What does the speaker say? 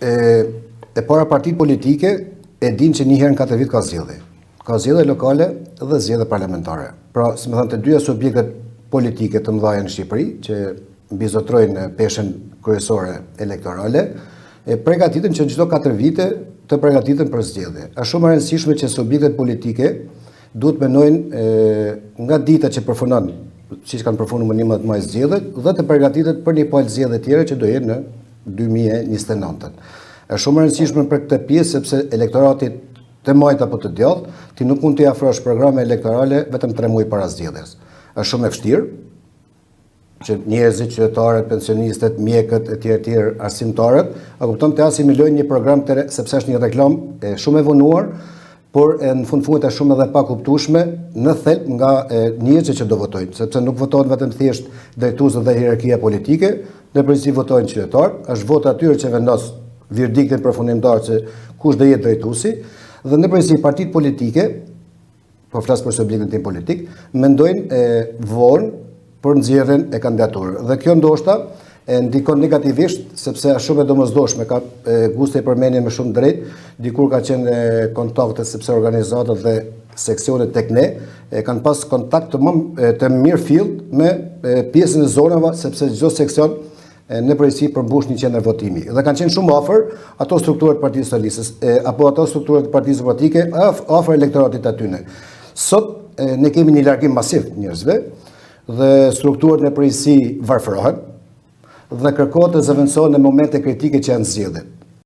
e para partitë politike e din që një herë në 4 vjet ka zgjedhje. Ka zgjedhje lokale dhe zgjedhje parlamentare. Pra, si më thënë, të dyja subjektet politike të mëdha në Shqipëri, që mbizotrojnë peshën kryesore elektorale, përgatiten që çdo 4 vite të përgatiten për zgjedhje. Është shumë e rëndësishme që subjektet politike duhet menojnë nga dita që përfunon, siç kanë përfunuar më 11 maj zgjedhjet, dhe të përgatitet për një palë zgjedhje tjera që do jenë në 2029. Është shumë e rëndësishme për këtë pjesë sepse elektorati të majt apo të djathtë, ti nuk mund t'i afrosh programe elektorale vetëm 3 muaj para zgjedhjes. Është shumë e vështirë që njerëzit, qytetarët, pensionistët, mjekët, etj, arsimtarët, a kupton të asimilojnë një program sepse është një reklam shumë e vonuar, por në fund është shumë edhe pa kuptueshme në thelb nga njerëzit që do votojnë, sepse nuk votojnë vetëm thjesht drejtuesët dhe hierarkia politike, në përgjithësi votojnë qytetarë, është vota atyre që vendos verdiktin përfundimtar se kush do jetë drejtuesi, dhe në përgjithësi partitë politike, po flas për subjektin tim politik, mendojnë vonë për nxjerrjen e kandidaturë. Dhe kjo ndoshta ndikon negativisht sepse është shumë e domosdoshme, ka guste i përmendje me shumë drejt, dikur ka qenë kontakte sepse organizatat dhe seksionet tek ne kanë pas kontakt të mirë fill me pjesën e zonave sepse çdo seksion në përgjithësi përmbush një qendër votimi. Dhe kanë qenë shumë afër ato strukturat të Partisë Socialiste apo ato strukturat të Partisë Demokratike afër elektoratit atyne. Sot ne kemi një largim masiv njerëzve dhe strukturat në përgjithësi varfërohen dhe kërkohet të zëvendësohen në momente kritike që janë zgjedhje.